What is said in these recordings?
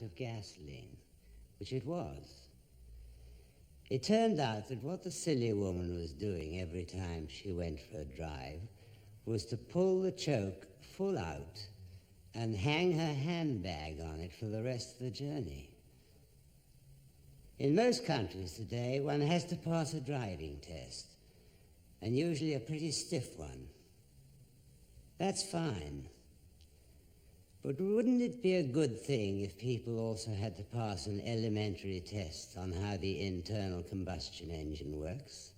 of gasoline, which it was. It turned out that what the silly woman was doing every time she went for a drive was to pull the choke full out and hang her handbag on it for the rest of the journey. In most countries today, one has to pass a driving test, and usually a pretty stiff one. That's fine. But wouldn't it be a good thing if people also had to pass an elementary test on how the internal combustion engine works?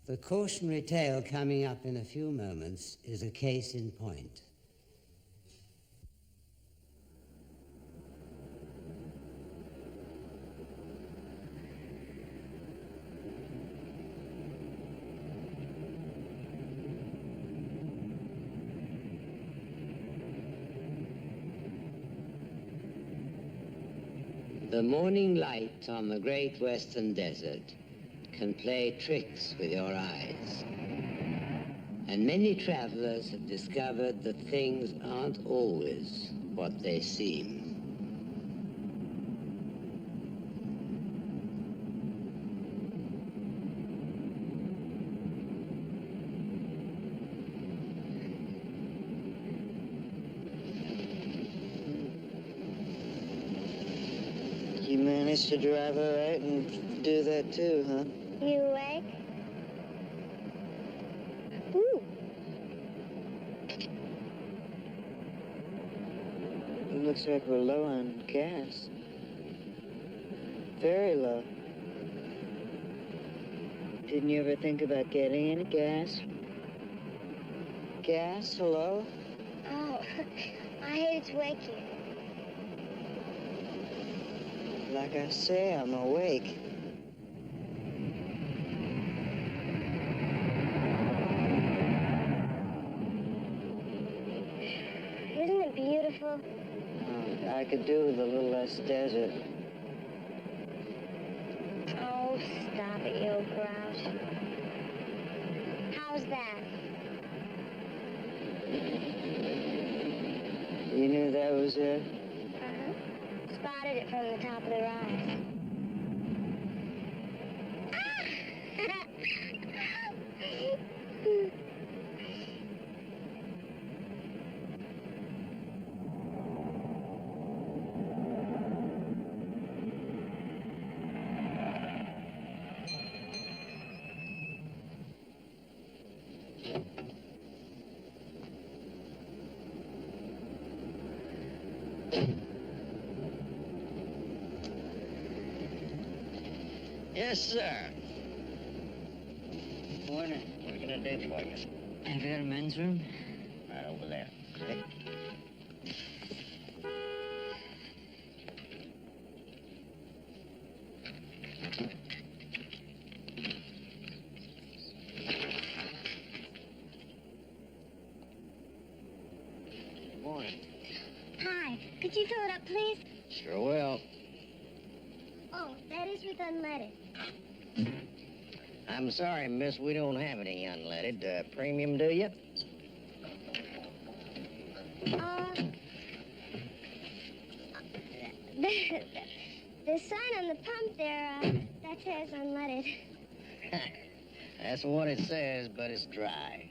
The cautionary tale coming up in a few moments is a case in point. The morning light on the great western desert can play tricks with your eyes. And many travelers have discovered that things aren't always what they seem. You managed to drive all right and do that too, huh? You awake? Ooh. It looks like we're low on gas. Very low. Didn't you ever think about getting any gas? Gas? Hello? Oh, I hated to wake you. Like I say, I'm awake. Isn't it beautiful? I could do with a little less desert. Oh, stop it, you old grouch. How's that? You knew that was it? Spotted it from the top of the rise. Yes, sir. Morning. What can I do for you? Have you got a men's room? Right over there. Okay. Good morning. Hi, could you fill it up, please? Sure will. Oh, that is with unleaded. I'm sorry, miss, we don't have any unleaded. Premium, do you? The sign on the pump there, that says unleaded. That's what it says, but it's dry.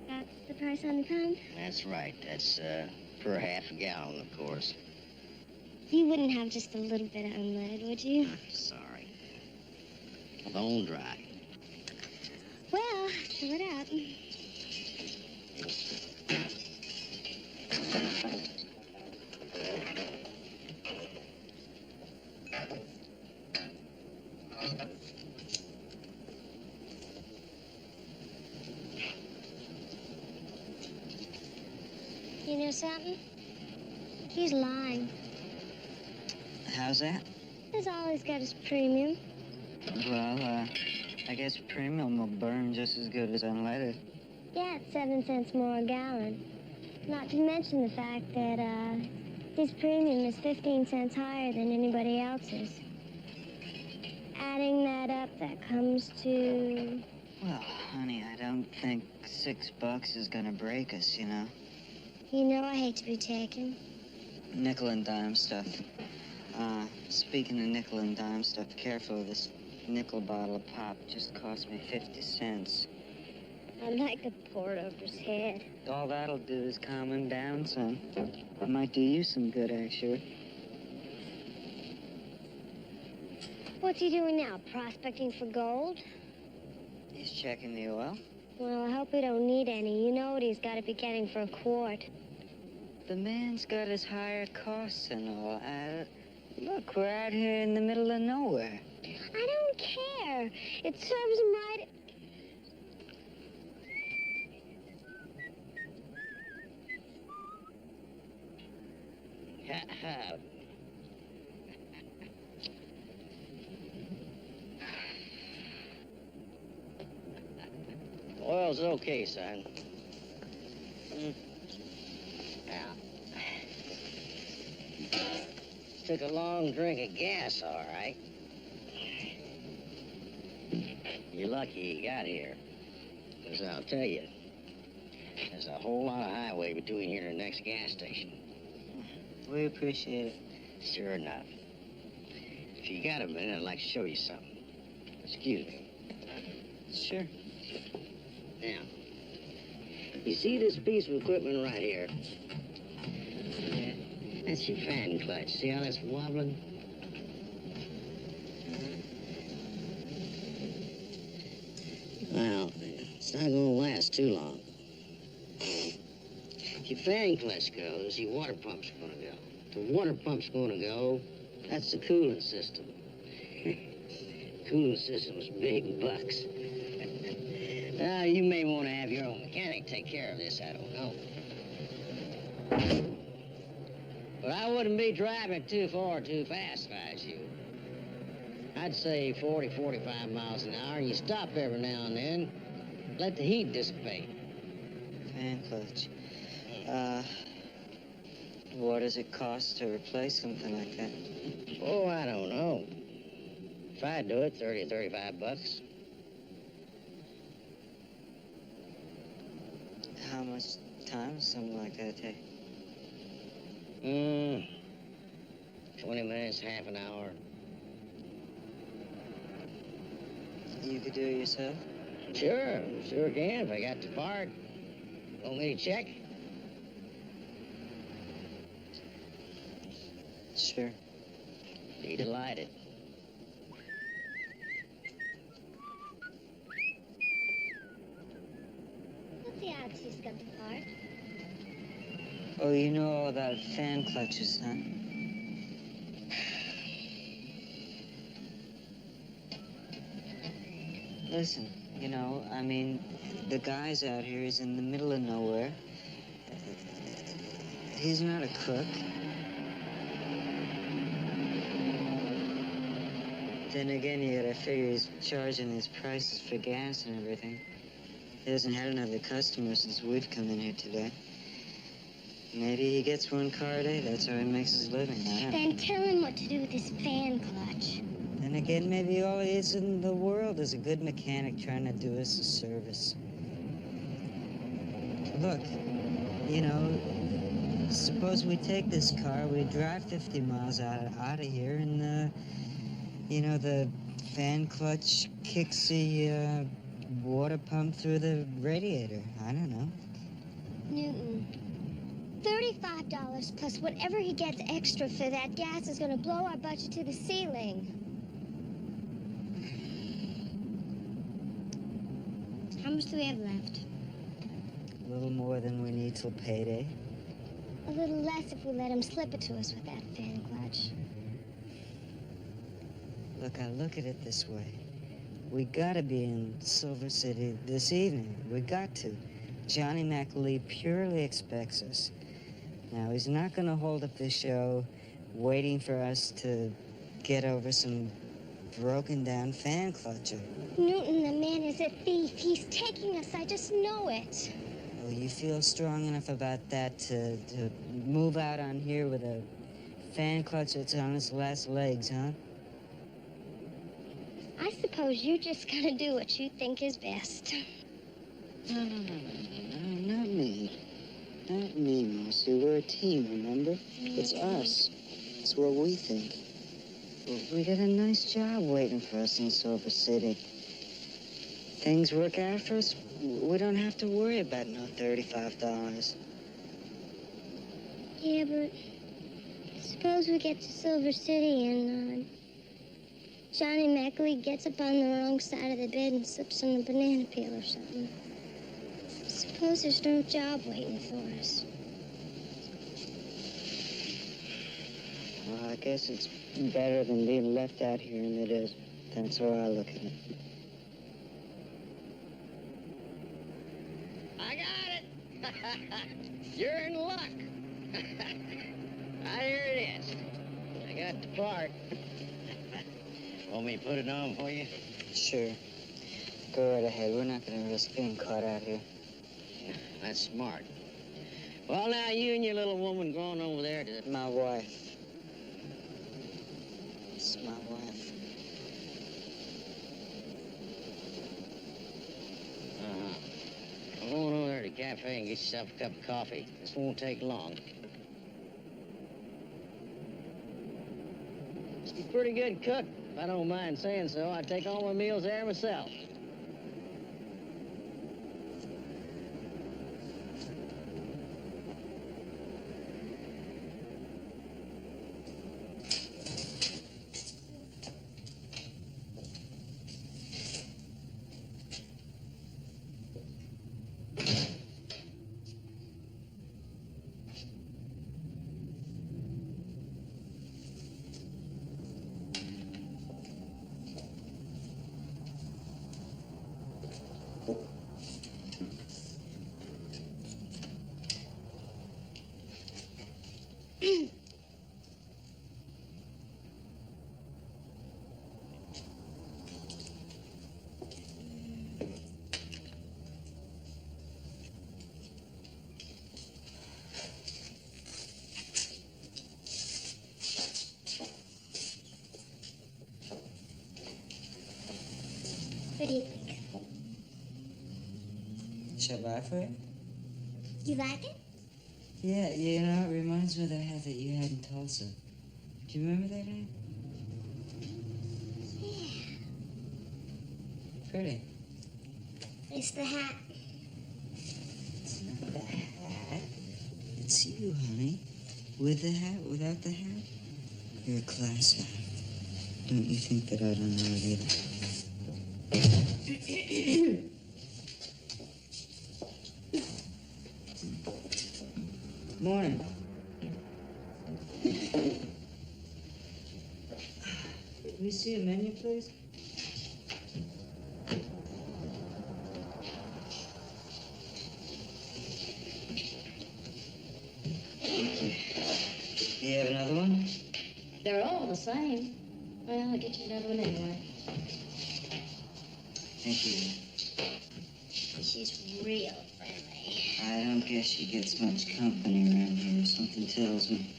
That's the price on the pump? That's right. That's per half a gallon, of course. You wouldn't have just a little bit of unleaded, would you? Sorry. Bone dry. Well, fill it out. You know something? He's lying. How's that? That's all he's got is premium. Well, I guess premium will burn just as good as unleaded. Yeah, it's 7 cents more a gallon. Not to mention the fact that, his premium is 15 cents higher than anybody else's. Adding that up, that comes to Well, honey, I don't think $6 is gonna break us, you know? You know I hate to be taken. Nickel and dime stuff. Speaking of nickel and dime stuff, careful, this nickel bottle of pop just cost me 50 cents. I'd like to pour it over his head. All that'll do is calm him down, son. It might do you some good, actually. What's he doing now? Prospecting for gold? He's checking the oil. Well, I hope we don't need any. You know what he's got to be getting for a quart. The man's got his higher costs and all. Look, we're out here in the middle of nowhere. I don't care. It serves him right. Oil's okay, son. Now, took a long drink of gas, all right. You're lucky you got here. Because I'll tell you, there's a whole lot of highway between here and the next gas station. We appreciate it. Sure enough. If you got a minute, I'd like to show you something. Excuse me. Sure. Now, you see this piece of equipment right here? Yeah. That's your fan clutch. See how that's wobbling? Well, it's not gonna last too long. If your fan clutch goes, your water pump's gonna go. The water pump's gonna go, that's the cooling system. Cooling system's big bucks. You may want to have your own mechanic take care of this, I don't know. But I wouldn't be driving too far too fast if I was you. I'd say 40, 45 miles an hour, and you stop every now and then. Let the heat dissipate. Fan clutch. What does it cost to replace something like that? Oh, I don't know. If I do it, 30 or 35 bucks. How much time does something like that take? 20 minutes, half an hour. You could do it yourself? Sure can if I got the part. Want me to check? Sure. Be delighted. What's the odds he's got the part? Oh, you know all about fan clutches, huh? Listen, you know, I mean, the guy's out here. He's in the middle of nowhere. He's not a crook. Then again, you gotta figure he's charging his prices for gas and everything. He hasn't had another customer since we've come in here today. Maybe he gets one car a day. That's how he makes his living. I don't know. Then tell him what to do with his fan clutch. Then again, maybe all he is in the world is a good mechanic trying to do us a service. Look, you know, suppose we take this car, we drive 50 miles out of here, and, you know, the fan clutch kicks the water pump through the radiator. I don't know. Newton, $35 plus whatever he gets extra for that gas is going to blow our budget to the ceiling. How much do we have left? A little more than we need till payday. A little less if we let him slip it to us with that fan clutch. Look, I look at it this way. We gotta be in Silver City this evening. We got to. Johnny McAlee purely expects us. Now, he's not gonna hold up this show waiting for us to get over some broken down fan clutcher. Newton, the man is a thief. He's taking us. I just know it. Oh, you feel strong enough about that to move out on here with a fan clutch that's on its last legs, huh? I suppose you just gotta do what you think is best. No, not me. Not me, Marcy. We're a team, remember? It's us. It's what we think. We got a nice job waiting for us in Silver City. Things work out for us. We don't have to worry about no $35. Yeah, but suppose we get to Silver City and Johnny McLeod gets up on the wrong side of the bed and slips on a banana peel or something. Suppose there's no job waiting for us. Well, I guess it's better than being left out here in the desert. That's how I look at it. I got it. You're in luck. Here it is. I got the part. Want me to put it on for you? Sure. Go right ahead. We're not going to risk being caught out here. That's smart. Well, now, you and your little woman going over there to... My wife. It's my wife. I'm going over there to the cafe and get yourself a cup of coffee. This won't take long. She's a pretty good cook. If I don't mind saying so, I take all my meals there myself. What do you think? Shall I buy for it? You like it? Yeah, you know, it reminds me of that hat that you had in Tulsa. Do you remember that hat? Yeah. Pretty. It's the hat. It's not the hat. It's you, honey. With the hat, without the hat. You're a class act. Don't you think that I don't know it either? Morning. Can we see a menu, please? Do you have another one? They're all the same. Well, I'll get you another one anyway. Thank you. She's real friendly. I don't guess she gets much company around here, something tells me.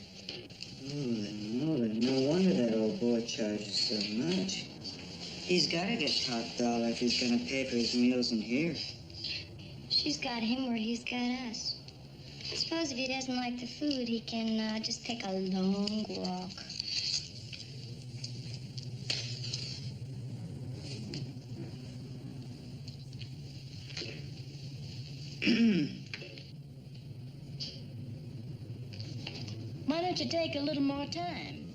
No wonder that old boy charges so much. He's got to get top dollar if he's going to pay for his meals in here. She's got him where he's got us. I suppose if he doesn't like the food, he can just take a long walk. Why don't you take a little more time?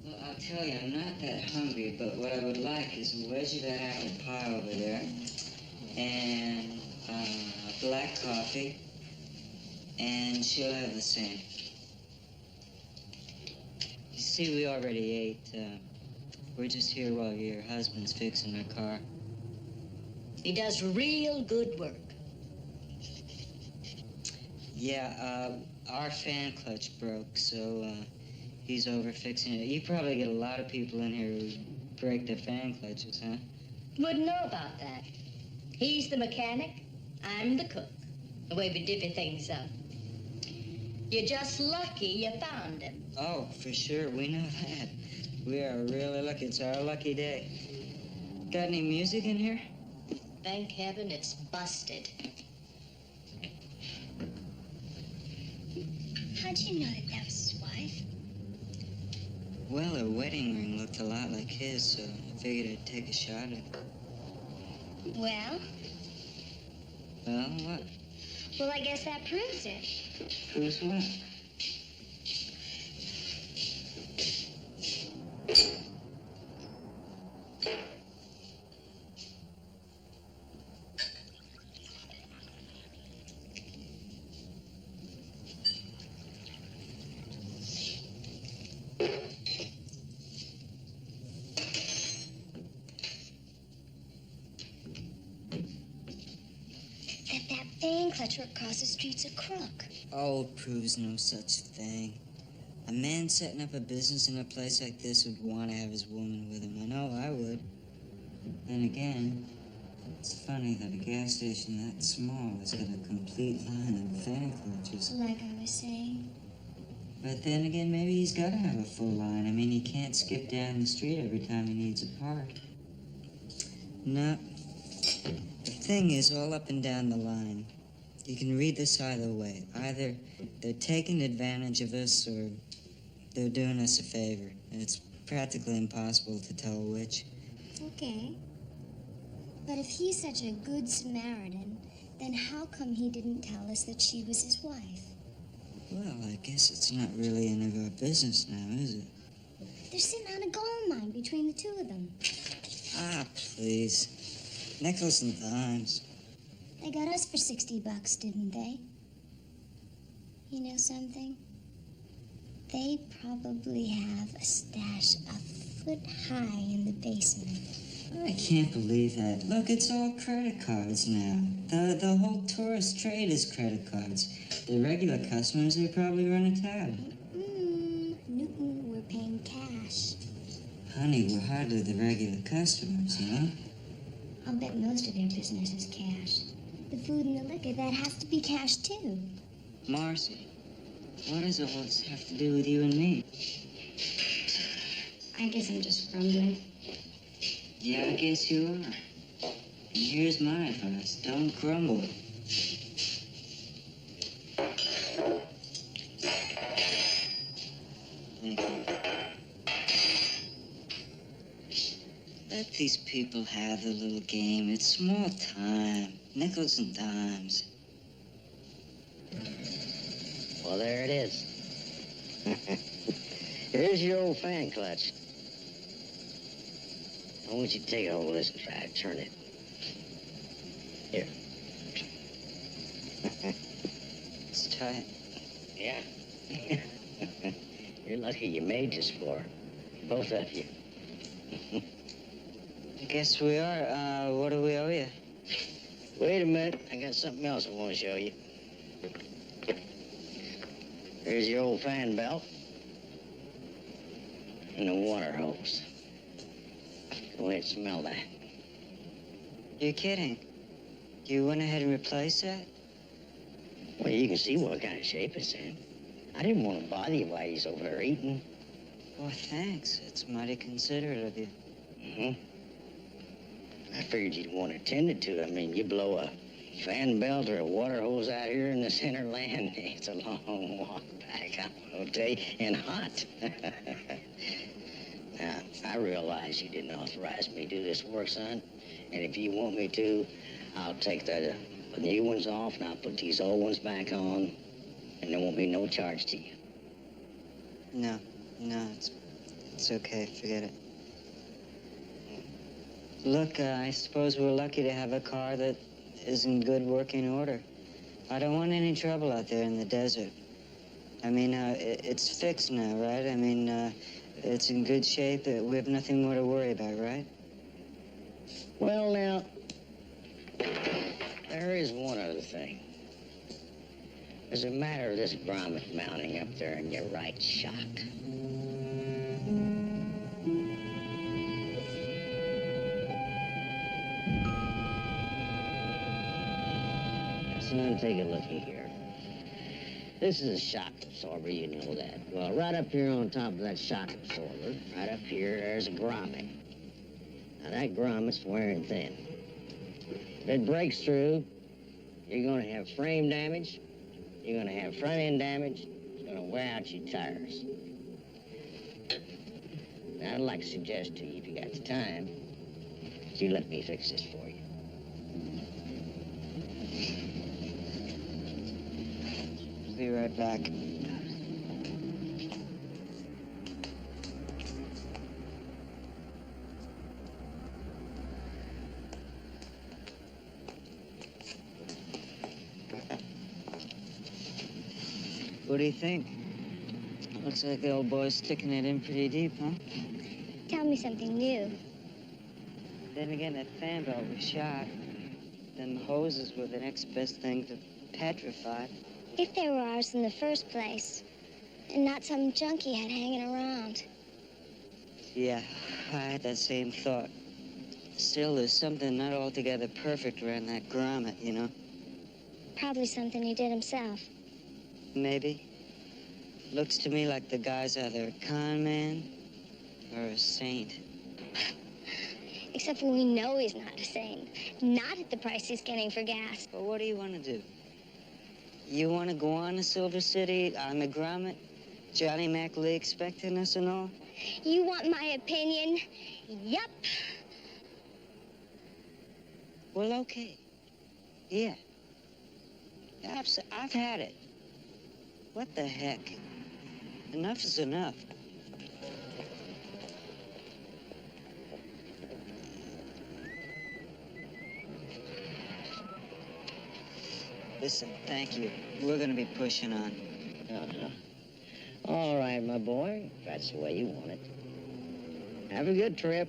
Well, I'll tell you, I'm not that hungry, but what I would like is a wedge of that apple pie over there, and black coffee, and she'll have the same. You see, we already ate. We're just here while your husband's fixing her car. He does real good work. Yeah, our fan clutch broke, so he's over fixing it. You probably get a lot of people in here who break their fan clutches, huh? Wouldn't know about that. He's the mechanic, I'm the cook. The way we divvy things up. You're just lucky you found him. Oh, for sure, we know that. We are really lucky. It's our lucky day. Got any music in here? Thank heaven it's busted. How'd you know that was his wife? Well, her wedding ring looked a lot like his, so I figured I'd take a shot at it. Well, Well, what? well, I guess that proves it. Proves what? That fan clutcher across the street's a crook. Oh, proves no such thing. A man setting up a business in a place like this would want to have his woman with him. I know I would. Then again, it's funny that a gas station that small has got a complete line of fan clutches. Like I was saying. But then again, maybe he's got to have a full line. I mean, he can't skip down the street every time he needs a part. No. The thing is, all up and down the line, you can read this either way. Either they're taking advantage of us or they're doing us a favor. And it's practically impossible to tell which. Okay. But if he's such a good Samaritan, then how come he didn't tell us that she was his wife? Well, I guess it's not really any of our business now, is it? They're sitting on a gold mine between the two of them. Ah, please. Nickels and dimes. They got us for $60, didn't they? You know something? They probably have a stash a foot high in the basement. I can't believe that. Look, it's all credit cards now. The whole tourist trade is credit cards. The regular customers, they probably run a tab. Newton, we're paying cash. Honey, we're hardly the regular customers, you know? I'll bet most of their business is cash. The food and the liquor, that has to be cash too. Marcy, what does all this have to do with you and me? I guess I'm just grumbling. Yeah, I guess you are. And here's my advice. Don't grumble. Thank you. Let these people have their little game. It's small time. Nickels and dimes. Well, there it is. Here's your old fan clutch. I want you to take a hold of this and try to turn it. Here. It's tight. Yeah. You're lucky you made this floor. Both of you. I guess we are. What do we owe you? Wait a minute. I got something else I want to show you. Here's your old fan belt. And the water hose. Go ahead and smell that. You're kidding. You went ahead and replaced that? Well, you can see what kind of shape it's in. I didn't want to bother you while he's over there eating. Well, thanks. It's mighty considerate of you. Mm-hmm. I figured you'd want it tended to. I mean, you blow a fan belt or a water hose out here in the center land, it's a long walk back, I'm gonna tell you, and hot. Now, I realize you didn't authorize me to do this work, son, and if you want me to, I'll take the new ones off and I'll put these old ones back on, and there won't be no charge to you. No, it's okay. Forget it. Look, I suppose we're lucky to have a car that is in good working order. I don't want any trouble out there in the desert. I mean, it's fixed now, right? I mean, it's in good shape. We have nothing more to worry about, right? Well, now, there is one other thing. There's a matter of this grommet mounting up there in your right shock. Son, take a looky here. This is a shock absorber, you know that. Well, right up here on top of that shock absorber, right up here, there's a grommet. Now, that grommet's wearing thin. If it breaks through, you're gonna have frame damage, you're gonna have front end damage, it's gonna wear out your tires. Now, I'd like to suggest to you, if you got the time, that you let me fix this for you. Be right back. What do you think? Looks like the old boy's sticking it in pretty deep, huh? Tell me something new. Then again, that fan belt was shot. Them hoses were the next best thing to petrify. If they were ours in the first place, and not some junk he had hanging around. Yeah, I had that same thought. Still, there's something not altogether perfect around that grommet, you know? Probably something he did himself. Maybe. Looks to me like the guy's either a con man or a saint. Except for we know he's not a saint. Not at the price he's getting for gas. But what do you want to do? You want to go on to Silver City on the grommet? Johnny McLeod expecting us and all? You want my opinion? Yup. Well, okay. Yeah. I've had it. What the heck? Enough is enough. Listen, thank you. We're gonna be pushing on. Uh-huh. All right, my boy, if that's the way you want it. Have a good trip.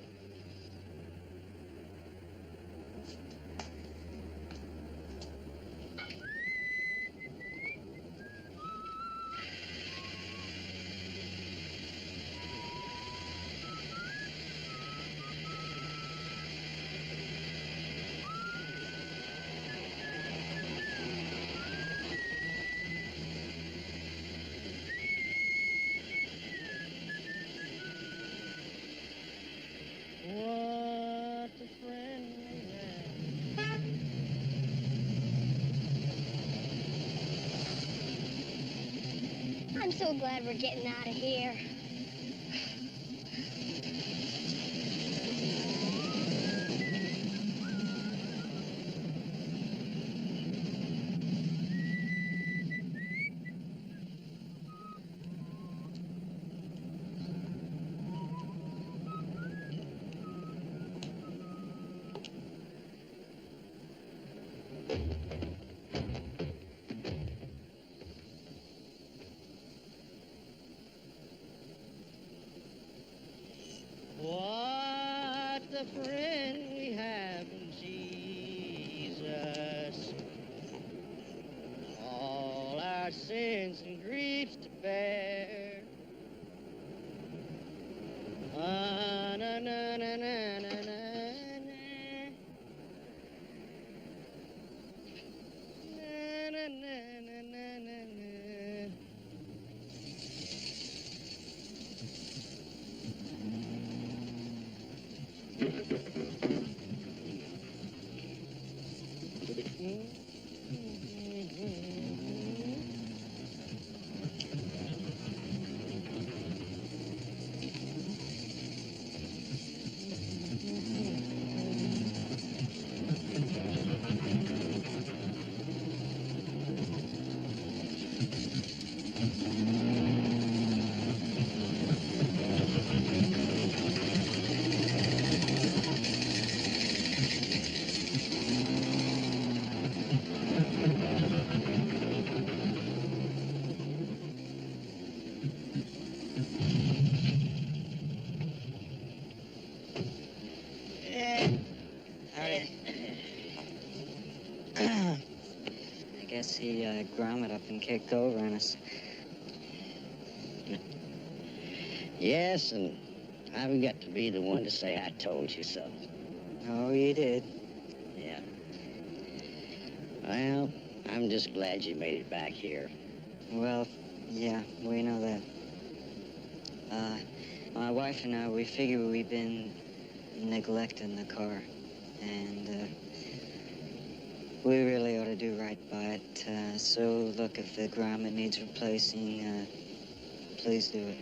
What a friend we have. I'm so glad we're getting out of here. What a friend we have in Jesus. All our sins and griefs to bear. Ah, na, na, na, na, na, na, na. Na, na, na, na, na, na, na. I guess he grommet up and kicked over on us. Yes, and I've got to be the one to say I told you so. Oh, you did. Yeah. Well, I'm just glad you made it back here. Well, yeah, we know that. My wife and I, we figure we've been neglecting the car. And we really ought to do right by it. So, look, if the grommet needs replacing, please do it.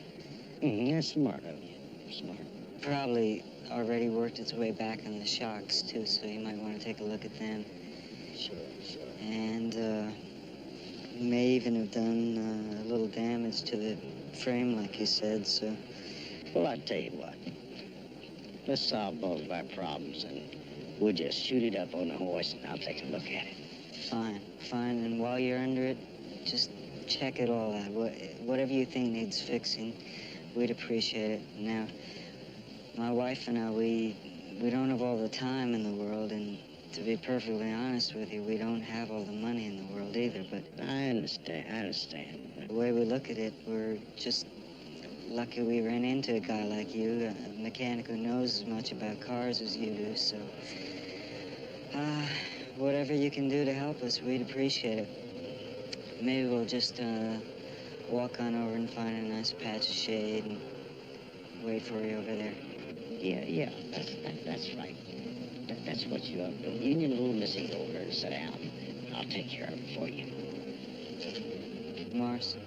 That's smart of you. Smart. Probably already worked its way back in the shocks, too, so you might want to take a look at them. Sure. And may even have done a little damage to the frame, like you said, so... Well, I tell you what. Let's solve both of our problems, and we'll just shoot it up on the horse, and I'll take a look at it. Fine. And while you're under it, just check it all out. Whatever you think needs fixing, we'd appreciate it. Now, my wife and I, we don't have all the time in the world, and to be perfectly honest with you, we don't have all the money in the world either, but... I understand. The way we look at it, we're just lucky we ran into a guy like you, a mechanic who knows as much about cars as you do, so... whatever you can do to help us, we'd appreciate it. Maybe we'll just, walk on over and find a nice patch of shade and wait for you over there. Yeah, that's right. That's what you ought to do. You and your little missy go over there and sit down. I'll take care of it for you. Morris?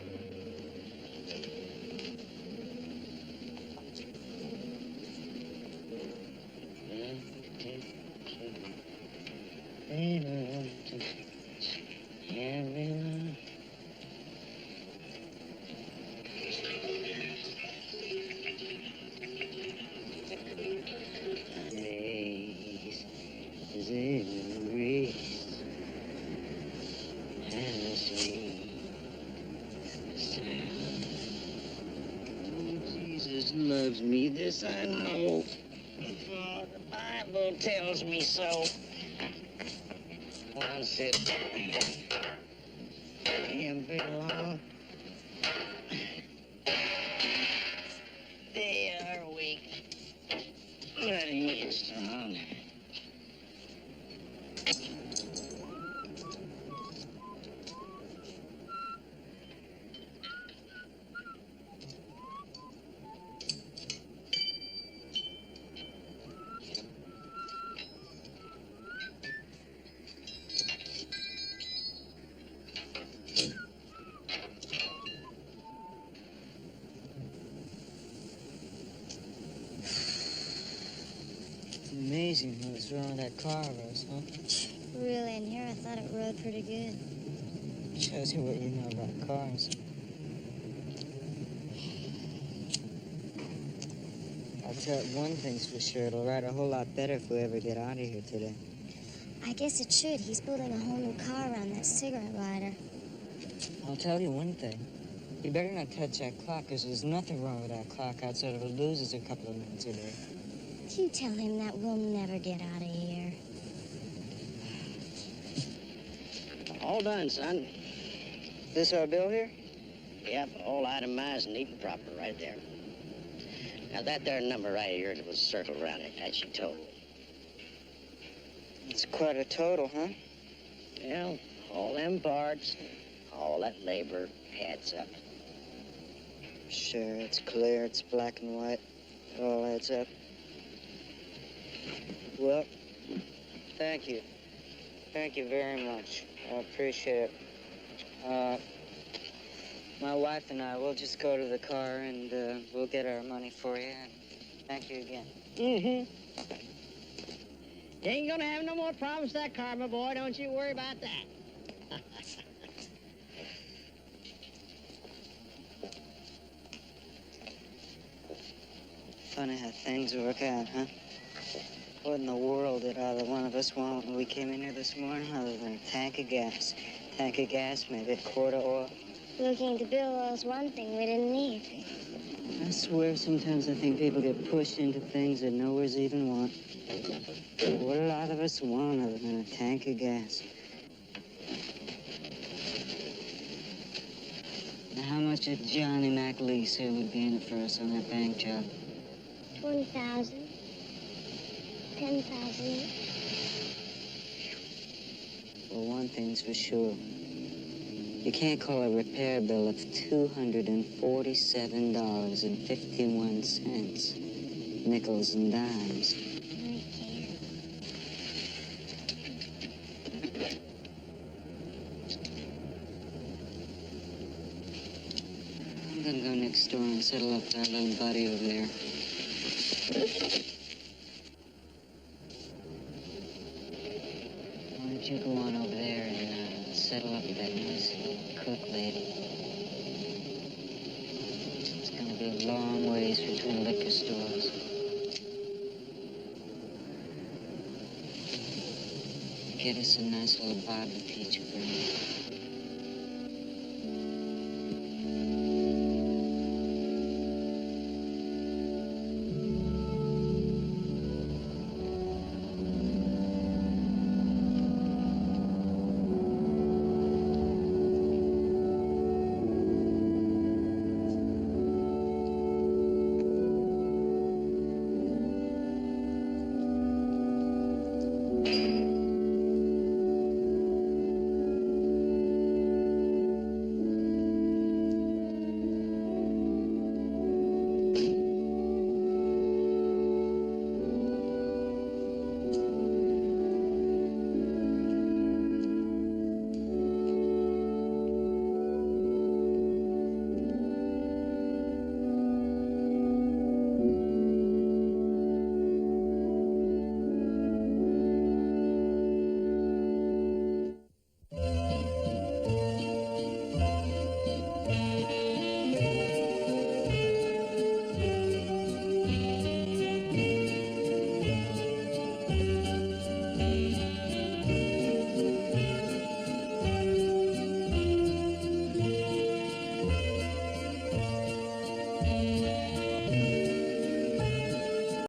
Jesus loves me, this I know. For the Bible tells me so. Once it can't be long. They are weak, but he is strong. Amazing what's wrong with that car of ours, huh? Really, in here, I thought it rode pretty good. Shows you what you know about cars. I'll tell you one thing's for sure, it'll ride a whole lot better if we ever get out of here today. I guess it should. He's building a whole new car around that cigarette lighter. I'll tell you one thing. You better not touch that clock, because there's nothing wrong with that clock outside of it loses a couple of minutes a day. You tell him that we'll never get out of here. All done, son. This our bill here? Yep, all itemized, neat and proper, right there. Now, that there number right here that was circled around it, that's your total. It's quite a total, huh? Well, all them parts, all that labor adds up. Sure, it's clear, it's black and white. It all adds up. Well, thank you. Thank you very much. I appreciate it. My wife and I, we'll just go to the car and we'll get our money for you. And thank you again. You ain't gonna have no more problems with that car, my boy. Don't you worry about that. Funny how things work out, huh? What in the world did either one of us want when we came in here this morning other than a tank of gas? Tank of gas, maybe a quart of oil. Looking at the bill was one thing we didn't need. I swear sometimes I think people get pushed into things that nowhere's even want. What did either of us want other than a tank of gas? Now, how much did Johnny McLeese say would be in it for us on that bank job? 20,000. 10,000. Well, one thing's for sure. You can't call a repair bill of $247.51. Nickels and dimes. gonna go next door and settle up our little buddy over there. Why don't you go on over there and settle up with that nice little cook lady? It's gonna be a long ways between liquor stores. Get us a nice little bottle of peach cream.